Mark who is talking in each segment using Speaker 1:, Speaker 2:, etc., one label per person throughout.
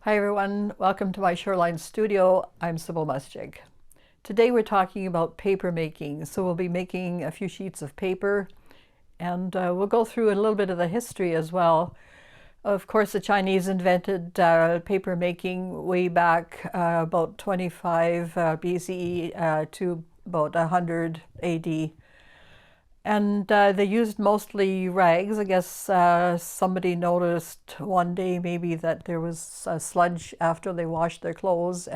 Speaker 1: Hi everyone, welcome to my Shoreline Studio. I'm Sybille Muschik. Today we're talking about paper making. So we'll be making a few sheets of paper and we'll go through a little bit of the history as well. Of course, the Chinese invented paper making way back about 25 BCE to about 100 AD. And they used mostly rags. I guess somebody noticed one day maybe that there was sludge after they washed their clothes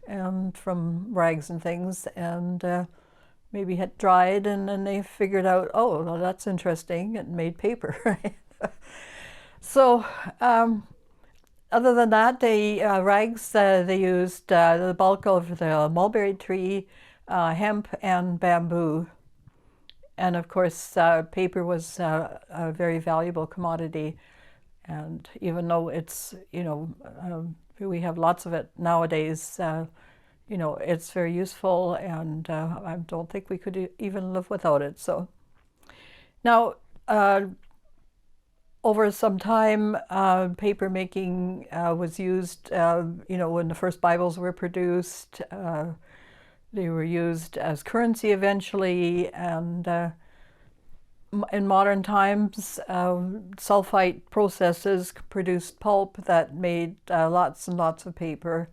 Speaker 1: and from rags and things, and maybe had dried, and then they figured out, oh, well, that's interesting, and made paper. Right? So other than that, they rags, they used the bulk of the mulberry tree, hemp, and bamboo. And of course, paper was a very valuable commodity. And even though it's, we have lots of it nowadays, it's very useful, and I don't think we could even live without it. So now, over some time, paper making was used, when the first Bibles were produced. They were used as currency eventually, and in modern times, sulfite processes produced pulp that made lots and lots of paper,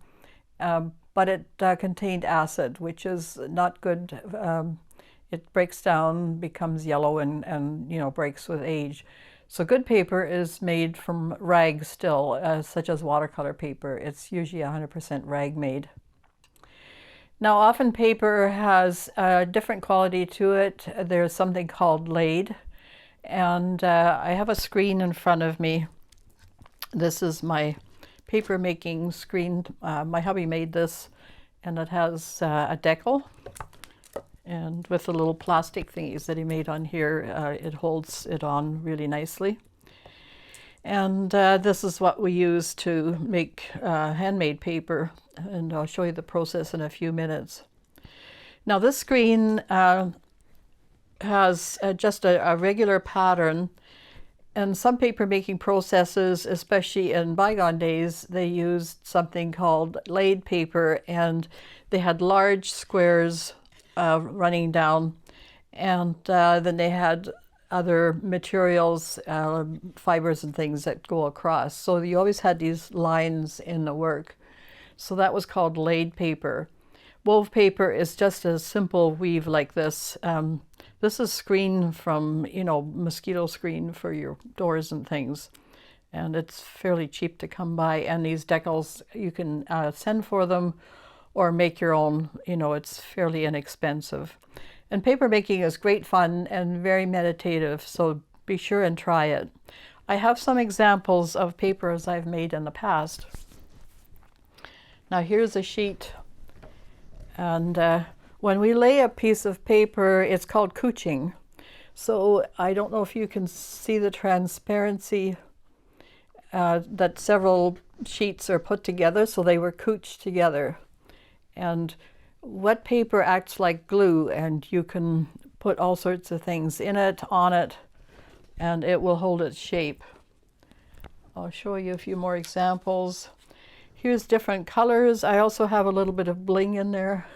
Speaker 1: but it contained acid, which is not good. It breaks down, becomes yellow, and breaks with age. So good paper is made from rag still, such as watercolor paper. It's usually 100% rag made. Now, often paper has a different quality to it. There's something called laid, and I have a screen in front of me. This is my paper making screen. My hubby made this, and it has a decal, and with the little plastic thingies that he made on here, it holds it on really nicely. And this is what we use to make handmade paper, and I'll show you the process in a few minutes. Now this screen has just a regular pattern, and some paper making processes, especially in bygone days, they used something called laid paper, and they had large squares running down, and then they had other materials, fibers and things that go across. So you always had these lines in the work. So that was called laid paper. Wove paper is just a simple weave like this. This is screen from, mosquito screen for your doors and things. And it's fairly cheap to come by. And these decals, you can send for them or make your own. It's fairly inexpensive. And paper making is great fun and very meditative, so be sure and try it. I have some examples of papers I've made in the past. Now here's a sheet, and when we lay a piece of paper, it's called couching. So I don't know if you can see the transparency that several sheets are put together, so they were couched together. And wet paper acts like glue, and you can put all sorts of things in it, on it, and it will hold its shape. I'll show you a few more examples. Here's different colors. I also have a little bit of bling in there.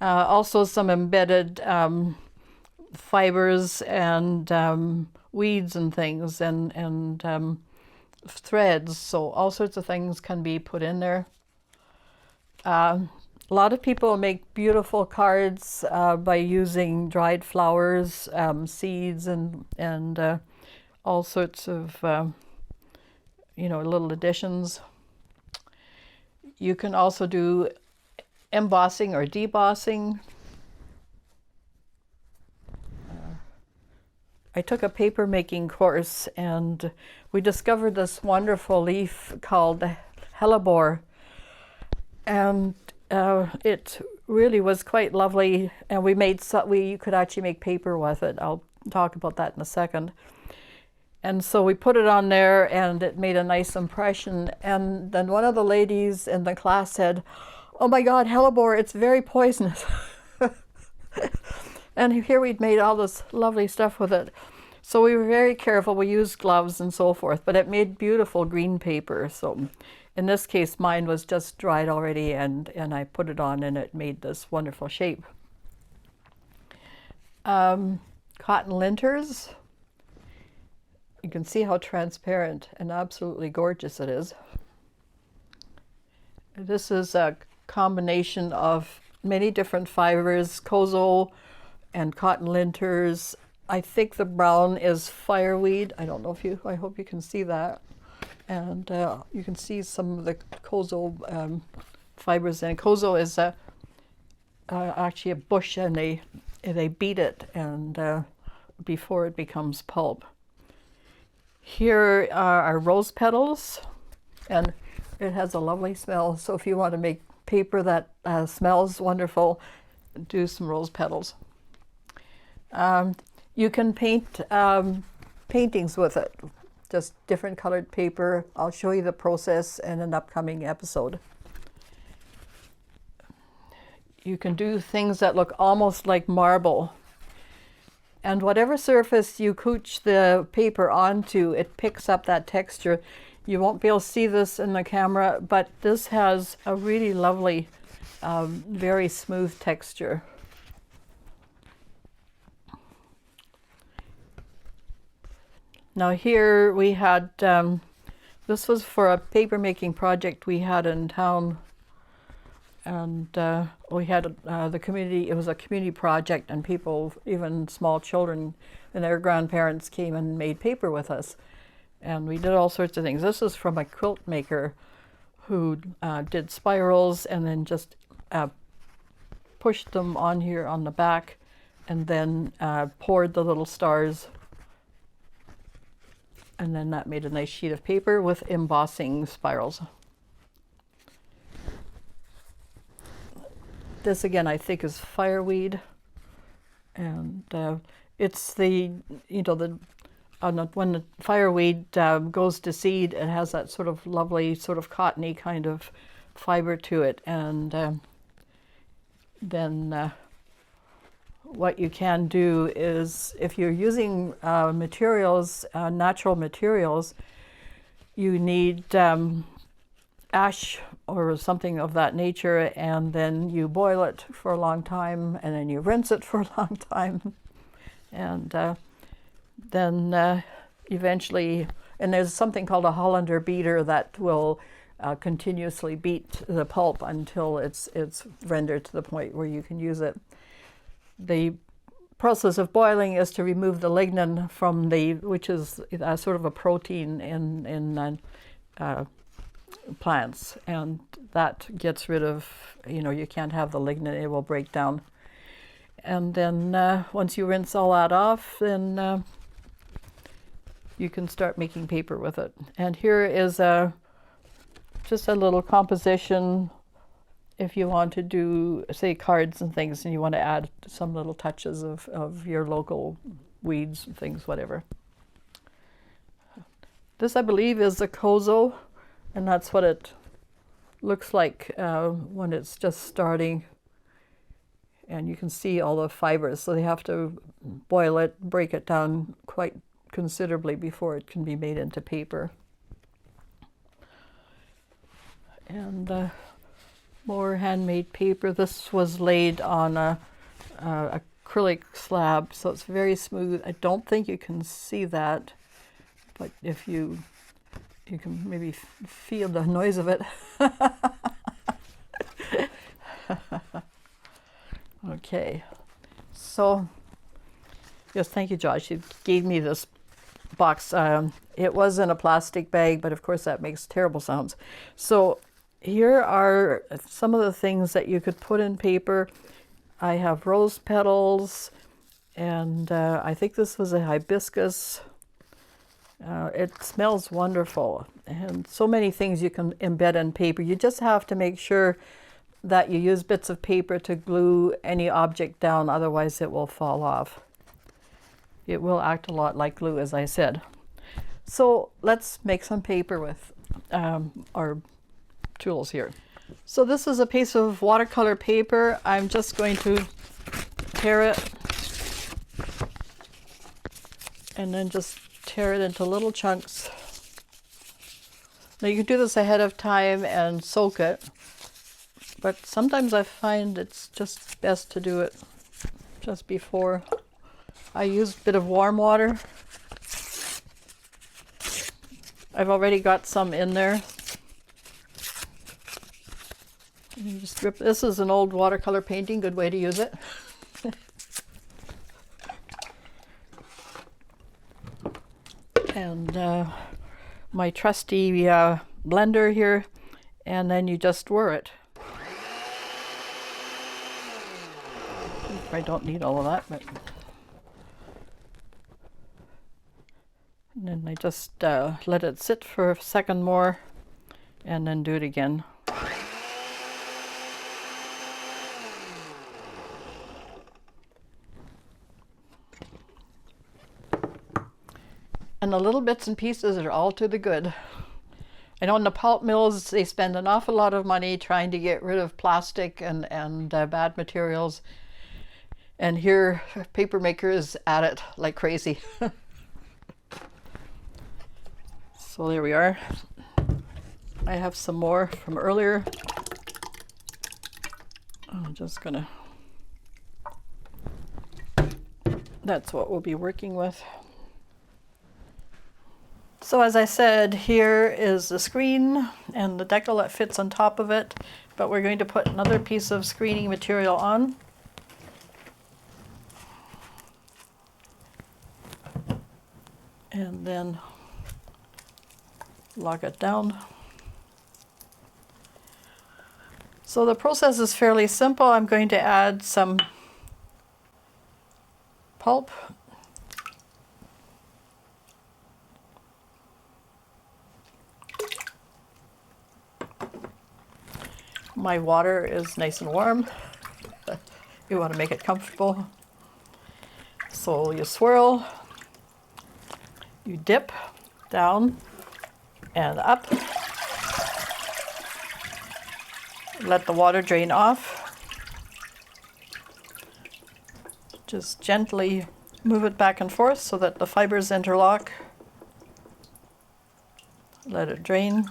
Speaker 1: Also some embedded fibers and weeds and things, and threads. So all sorts of things can be put in there. A lot of people make beautiful cards by using dried flowers, seeds, and all sorts of little additions. You can also do embossing or debossing. I took a paper making course, and we discovered this wonderful leaf called hellebore, and it really was quite lovely, and you could actually make paper with it. I'll talk about that in a second. And so we put it on there, and it made a nice impression. And then one of the ladies in the class said, "Oh my God, hellebore, it's very poisonous." And here we'd made all this lovely stuff with it. So we were very careful. We used gloves and so forth, but it made beautiful green paper. So in this case, mine was just dried already, and I put it on and it made this wonderful shape. Cotton linters. You can see how transparent and absolutely gorgeous it is. This is a combination of many different fibers, kozo and cotton linters. I think the brown is fireweed. I don't know if you, I hope you can see that. And you can see some of the kozo fibers. And kozo is actually a bush, and they beat it and before it becomes pulp. Here are our rose petals, and it has a lovely smell. So if you want to make paper that smells wonderful, do some rose petals. You can paint paintings with it, just different colored paper. I'll show you the process in an upcoming episode. You can do things that look almost like marble. And whatever surface you couch the paper onto, it picks up that texture. You won't be able to see this in the camera, but this has a really lovely, very smooth texture. Now here we had, this was for a paper making project we had in town, and we had the community, it was a community project, and people, even small children and their grandparents, came and made paper with us. And we did all sorts of things. This is from a quilt maker who did spirals and then just pushed them on here on the back, and then poured the little stars. And then that made a nice sheet of paper with embossing spirals. This again, I think, is fireweed, and it's the, you know, the when the fireweed goes to seed, it has that sort of lovely, sort of cottony kind of fiber to it, and then what you can do is, if you're using materials, natural materials, you need ash or something of that nature, and then you boil it for a long time, and then you rinse it for a long time, and then eventually, and there's something called a Hollander beater that will continuously beat the pulp until it's rendered to the point where you can use it. The process of boiling is to remove the lignin from which is sort of a protein in plants, and that gets rid of, you know, you can't have the lignin, it will break down. And then once you rinse all that off, then you can start making paper with it. And here is just a little composition if you want to do, say, cards and things, and you want to add some little touches of your local weeds and things, whatever. This, I believe, is the kozo, and that's what it looks like when it's just starting. And you can see all the fibers, so they have to boil it, break it down quite considerably before it can be made into paper. And more handmade paper. This was laid on a acrylic slab, so it's very smooth. I don't think you can see that, but if you can maybe feel the noise of it. Okay, so yes, thank you, Josh. You gave me this box. It was in a plastic bag, but of course that makes terrible sounds. So here are some of the things that you could put in paper. I have rose petals, and I think this was a hibiscus. It smells wonderful, and so many things you can embed in paper. You just have to make sure that you use bits of paper to glue any object down, otherwise it will fall off. It will act a lot like glue, as I said. So let's make some paper with our tools here. So this is a piece of watercolor paper. I'm just going to tear it and then just tear it into little chunks. Now you can do this ahead of time and soak it, but sometimes I find it's just best to do it just before. I use a bit of warm water. I've already got some in there. You just drip. This is an old watercolor painting, good way to use it. And my trusty blender here, and then you just whir it. I don't need all of that, but and then I just let it sit for a second more and then do it again. And the little bits and pieces are all to the good. I know in the pulp mills they spend an awful lot of money trying to get rid of plastic and bad materials. And here, paper makers at it like crazy. So there we are. I have some more from earlier. I'm just gonna, that's what we'll be working with. So as I said, here is the screen and the decal that fits on top of it, but we're going to put another piece of screening material on. And then lock it down. So the process is fairly simple. I'm going to add some pulp. My water is nice and warm. You want to make it comfortable. So you swirl, you dip down and up. Let the water drain off. Just gently move it back and forth so that the fibers interlock. Let it drain.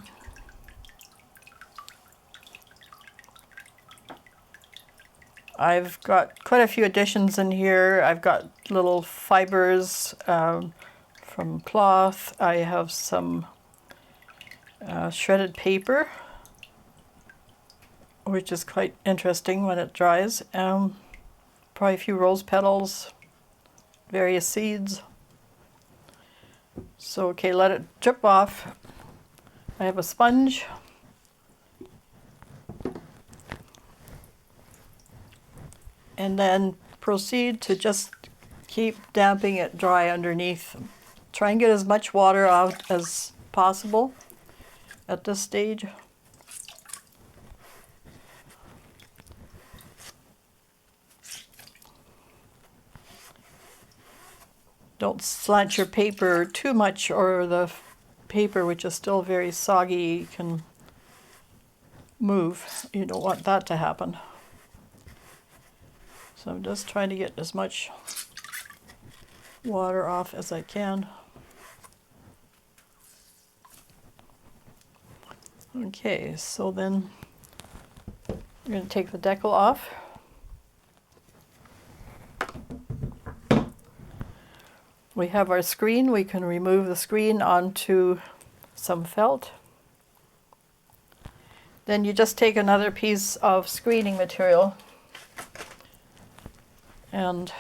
Speaker 1: I've got quite a few additions in here. I've got little fibers from cloth. I have some shredded paper, which is quite interesting when it dries. Probably a few rose petals, various seeds. So okay, let it drip off. I have a sponge. And then proceed to just keep damping it dry underneath. Try and get as much water out as possible at this stage. Don't slant your paper too much, or the paper, which is still very soggy, can move. You don't want that to happen. So I'm just trying to get as much water off as I can. Okay, so then we're going to take the decal off. We have our screen. We can remove the screen onto some felt. Then you just take another piece of screening material and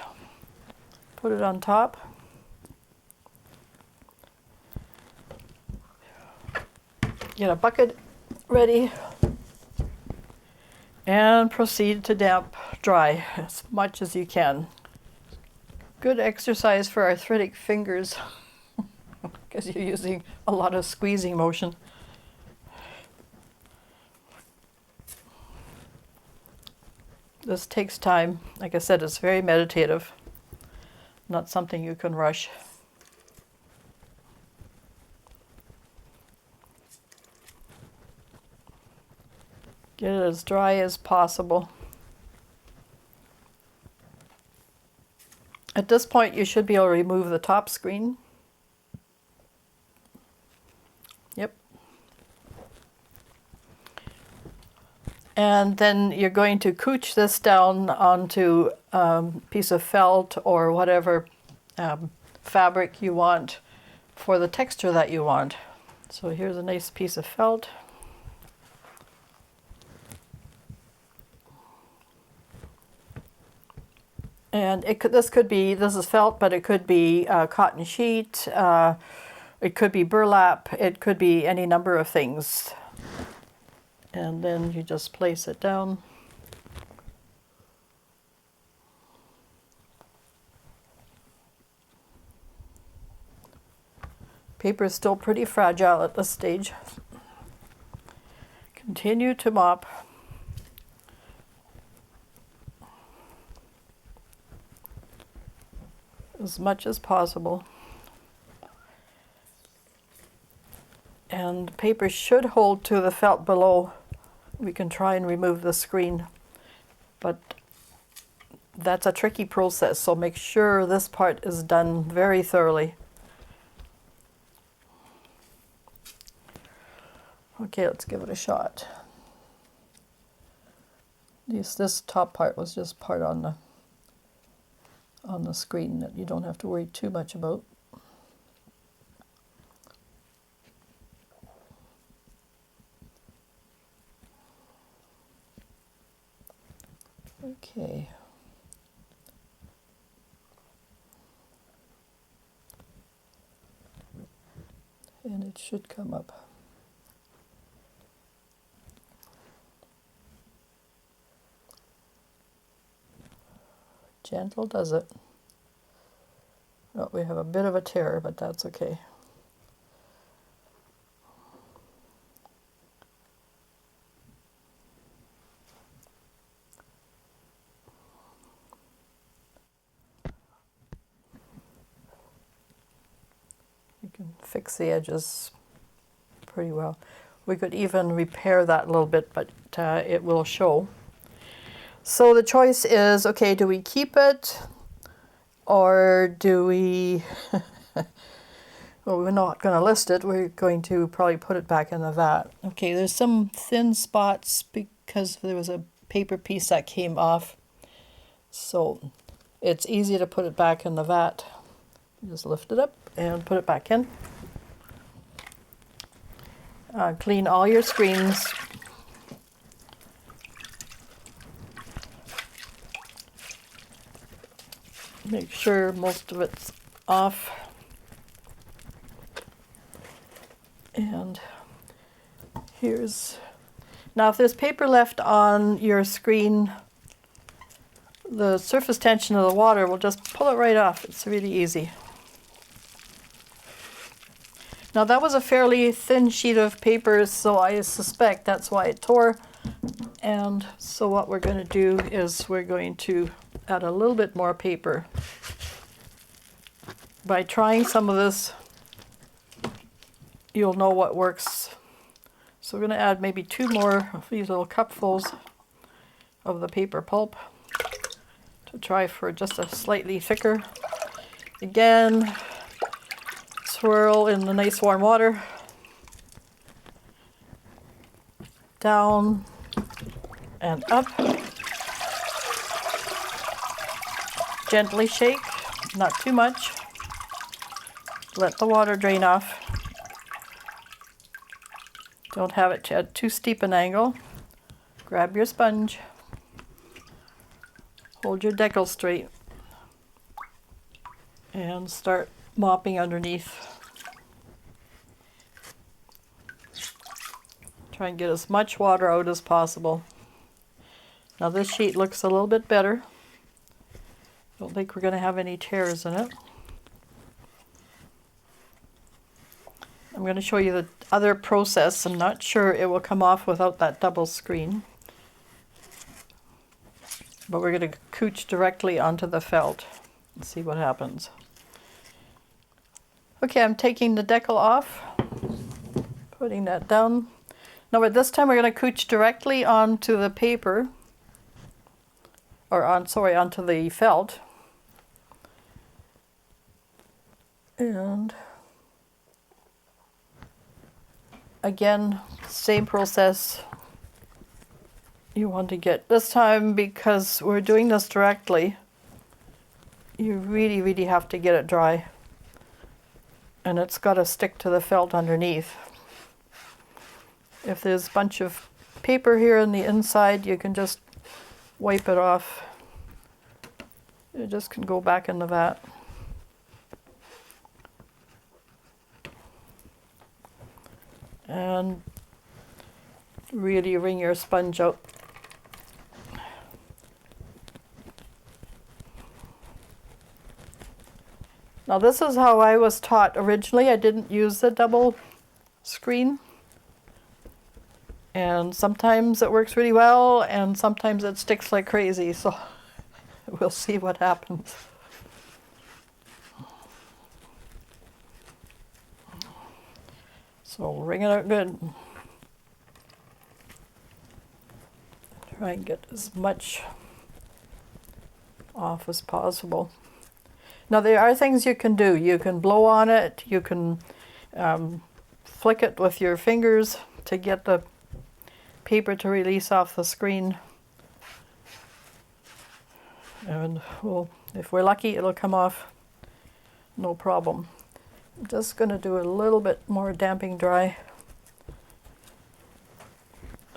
Speaker 1: put it on top. Get a bucket ready and proceed to damp dry as much as you can. Good exercise for arthritic fingers because you're using a lot of squeezing motion. This takes time. Like I said, it's very meditative, not something you can rush. Get it as dry as possible. At this point, you should be able to remove the top screen. Yep. And then you're going to couch this down onto a piece of felt or whatever fabric you want for the texture that you want. So here's a nice piece of felt. And this is felt, but it could be cotton sheet, it could be burlap, it could be any number of things. And then you just place it down. Paper is still pretty fragile at this stage. Continue to mop. As much as possible. And paper should hold to the felt below. We can try and remove the screen, but that's a tricky process, so make sure this part is done very thoroughly. Okay, let's give it a shot. This top part was just part on the screen that you don't have to worry too much about. Okay. And it should come up. Gentle does it. Oh, we have a bit of a tear, but that's okay. You can fix the edges pretty well. We could even repair that a little bit, but it will show. So the choice is, okay, do we keep it or do we, well, we're not going to list it. We're going to probably put it back in the vat. Okay, there's some thin spots because there was a paper piece that came off. So it's easy to put it back in the vat. You just lift it up and put it back in. Clean all your screens. Make sure most of it's off. And now if there's paper left on your screen, the surface tension of the water will just pull it right off. It's really easy. Now that was a fairly thin sheet of paper, so I suspect that's why it tore. And so what we're going to do is we're going to add a little bit more paper. By trying some of this, you'll know what works. So we're going to add maybe 2 more of these little cupfuls of the paper pulp to try for just a slightly thicker. Again, swirl in the nice warm water. Down and up. Gently shake, not too much. Let the water drain off. Don't have it at too steep an angle. Grab your sponge. Hold your decal straight. And start mopping underneath. Try and get as much water out as possible. Now this sheet looks a little bit better. Don't think we're going to have any tears in it. I'm going to show you the other process. I'm not sure it will come off without that double screen. But we're going to couch directly onto the felt and see what happens. Okay, I'm taking the decal off, putting that down. Now at this time we're going to couch directly onto the paper, or onto the felt. And again, same process. You want to get, this time because we're doing this directly, you really, really have to get it dry. And it's got to stick to the felt underneath. If there's a bunch of paper here on the inside, you can just wipe it off. It just can go back in the vat. And really wring your sponge out. Now this is how I was taught originally. I didn't use the double screen. And sometimes it works really well, and sometimes it sticks like crazy, so we'll see what happens. So wring it out good. Try and get as much off as possible. Now there are things you can do. You can blow on it, you can flick it with your fingers to get the paper to release off the screen. And well, if we're lucky, it'll come off no problem. I'm just going to do a little bit more damping dry.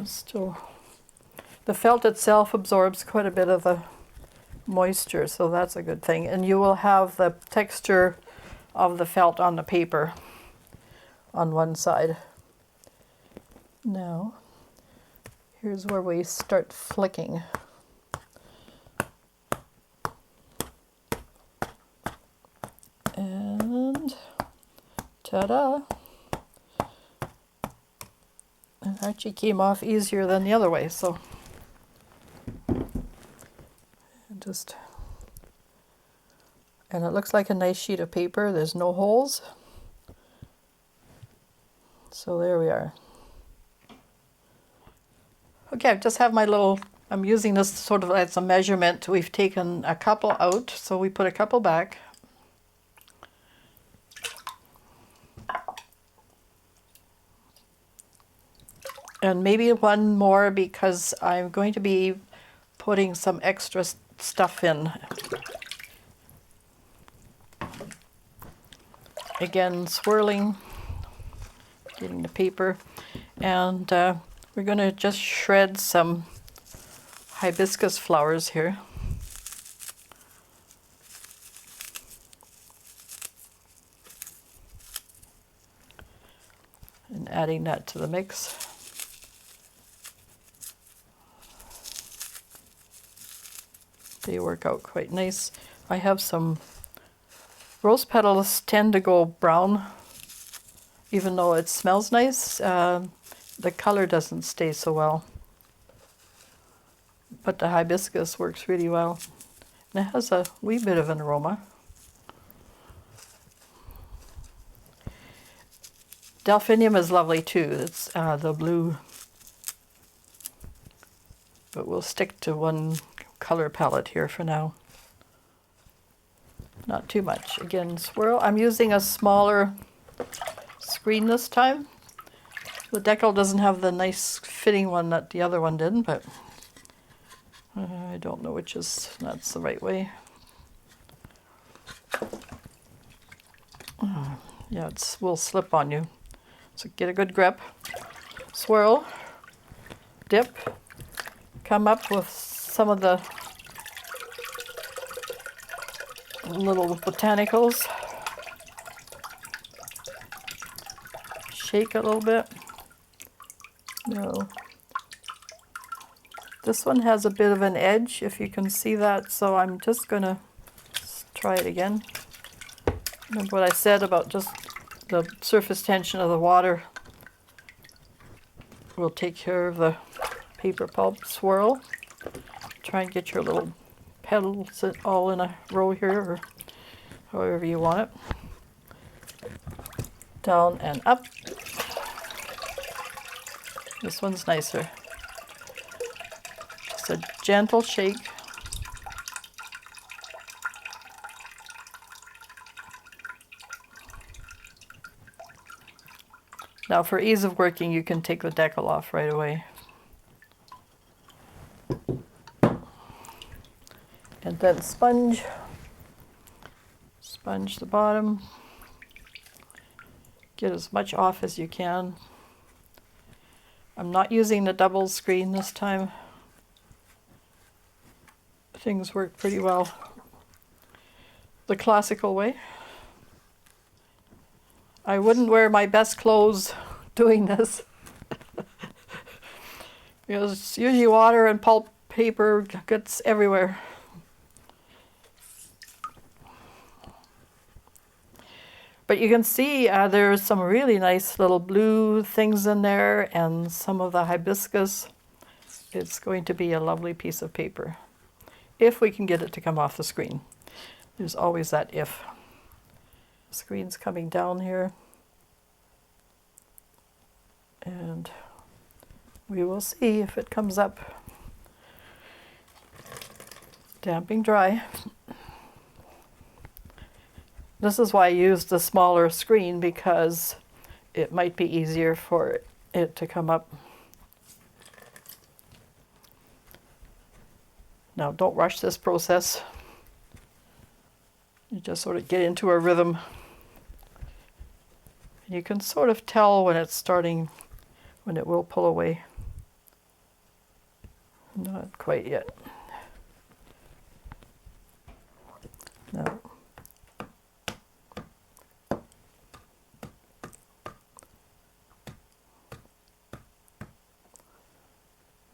Speaker 1: Still, the felt itself absorbs quite a bit of the moisture, so that's a good thing. And you will have the texture of the felt on the paper on one side. Now, here's where we start flicking. And ta-da! It actually came off easier than the other way, so and it looks like a nice sheet of paper. There's no holes. So there we are. Okay, I just have my little, I'm using this sort of as a measurement. We've taken a couple out, so we put a couple back. And maybe one more because I'm going to be putting some extra stuff in. Again, swirling, getting the paper, and we're going to just shred some hibiscus flowers here. And adding that to the mix. They work out quite nice. I have some rose petals tend to go brown, even though it smells nice. The color doesn't stay so well. But the hibiscus works really well. And it has a wee bit of an aroma. Delphinium is lovely too. It's the blue. But we'll stick to one color palette here for now. Not too much. Again, swirl. I'm using a smaller screen this time. The decal doesn't have the nice fitting one that the other one did, but I don't know which is, that's the right way. Yeah, it will slip on you. So get a good grip, swirl, dip, come up with some of the little botanicals, shake a little bit. No. This one has a bit of an edge, if you can see that, so I'm just going to try it again. Remember what I said about just the surface tension of the water will take care of the paper pulp. Swirl. Try and get your little petals all in a row here, or however you want it. Down and up. This one's nicer. Just a gentle shake. Now for ease of working, you can take the decal off right away. And then sponge the bottom. Get as much off as you can. I'm not using the double screen this time. Things work pretty well the classical way. I wouldn't wear my best clothes doing this. Because usually water and pulp paper gets everywhere. But you can see there's some really nice little blue things in there and some of the hibiscus. It's going to be a lovely piece of paper if we can get it to come off the screen. There's always that if. The screen's coming down here. And we will see if it comes up. Damping dry. This is why I used the smaller screen, because it might be easier for it to come up. Now, don't rush this process. You just sort of get into a rhythm. And you can sort of tell when it's starting, when it will pull away. Not quite yet. No.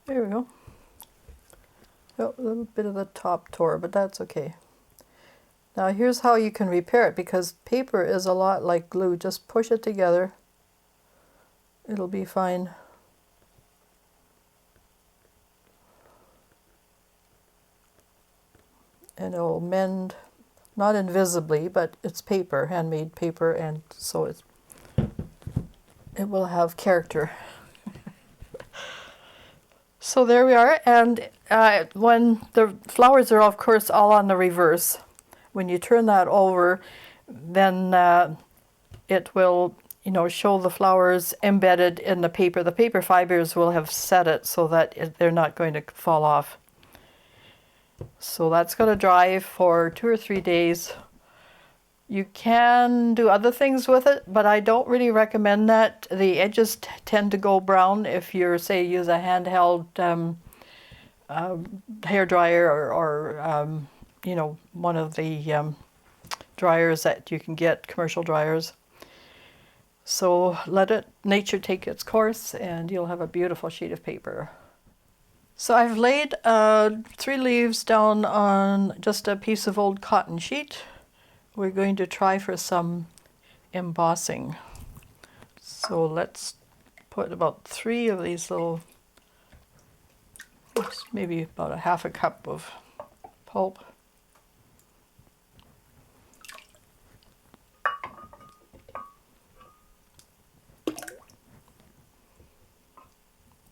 Speaker 1: There we go. Oh, a little bit of the top tore, but that's okay. Now here's how you can repair it, because paper is a lot like glue. Just push it together. It'll be fine. And it'll mend, not invisibly, but it's paper, handmade paper, and so it will have character. So there we are, and when the flowers are of course all on the reverse, when you turn that over, then it will, you know, show the flowers embedded in the paper. The paper fibers will have set it so that they're not going to fall off. So that's going to dry for 2 or 3 days. You can do other things with it, but I don't really recommend that. The edges tend to go brown if you're, say, use a handheld hair dryer or you know, one of the dryers that you can get, commercial dryers. So let nature take its course and you'll have a beautiful sheet of paper. So I've laid 3 leaves down on just a piece of old cotton sheet. We're going to try for some embossing. So let's put about 3 of these little, maybe about a half a cup of pulp.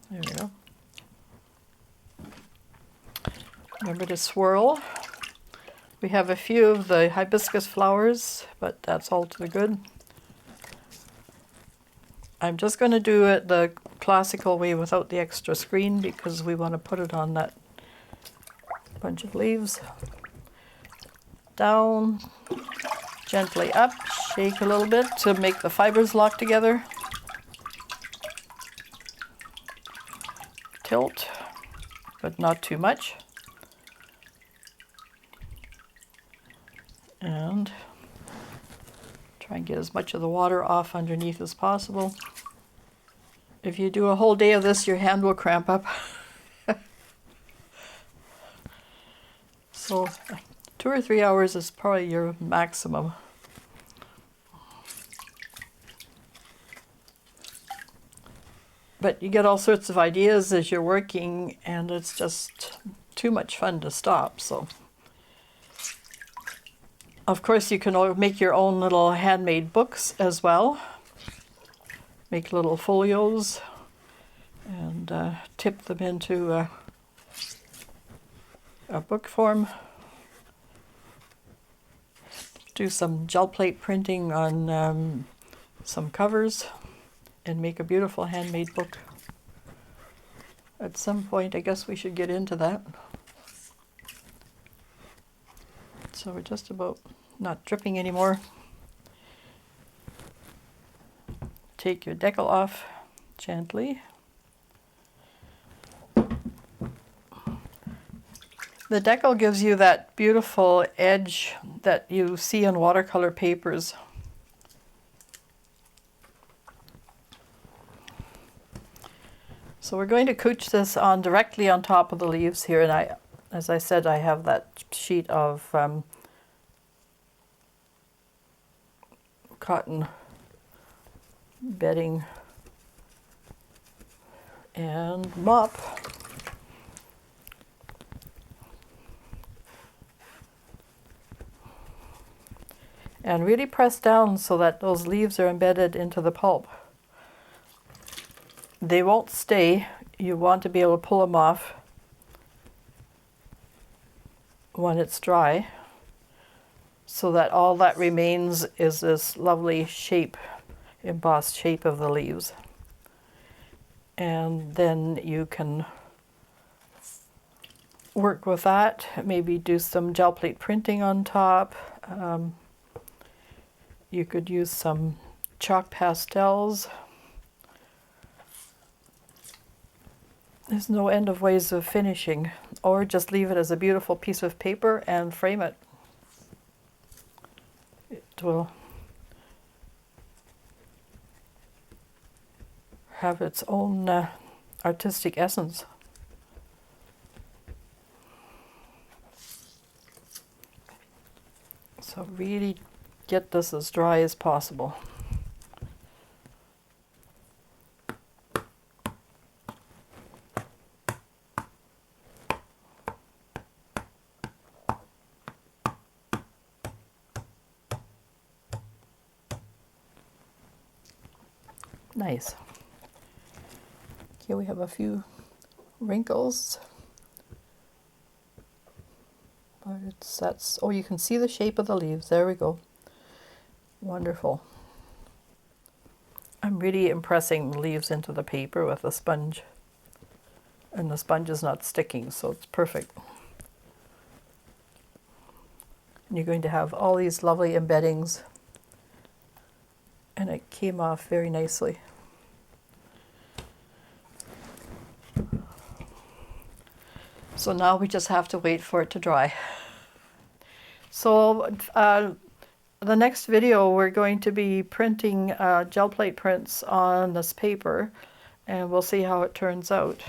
Speaker 1: There we go. Remember to swirl. We have a few of the hibiscus flowers, but that's all to the good. I'm just going to do it the classical way without the extra screen because we want to put it on that bunch of leaves. Down, gently up, shake a little bit to make the fibers lock together. Tilt, but not too much. And try and get as much of the water off underneath as possible. If you do a whole day of this, your hand will cramp up. So 2 or 3 hours is probably your maximum. But you get all sorts of ideas as you're working, and it's just too much fun to stop. So, of course, you can make your own little handmade books as well. Make little folios and tip them into a book form. Do some gel plate printing on some covers and make a beautiful handmade book. At some point, I guess we should get into that. So we're just about not dripping anymore. Take your decal off gently. The decal gives you that beautiful edge that you see on watercolor papers. So we're going to couch this on directly on top of the leaves here, and as I said, I have that sheet of cotton bedding and mop. And really press down so that those leaves are embedded into the pulp. They won't stay. You want to be able to pull them off when it's dry, so that all that remains is this lovely shape, embossed shape of the leaves. And then you can work with that, maybe do some gel plate printing on top. You could use some chalk pastels. There's no end of ways of finishing, or just leave it as a beautiful piece of paper and frame it. It will have its own artistic essence. So really get this as dry as possible. Nice. Here we have a few wrinkles. But oh, you can see the shape of the leaves. There we go. Wonderful. I'm really impressing the leaves into the paper with a sponge. And the sponge is not sticking, so it's perfect. And you're going to have all these lovely embeddings. And it came off very nicely. So now we just have to wait for it to dry. So the next video we're going to be printing gel plate prints on this paper, and we'll see how it turns out.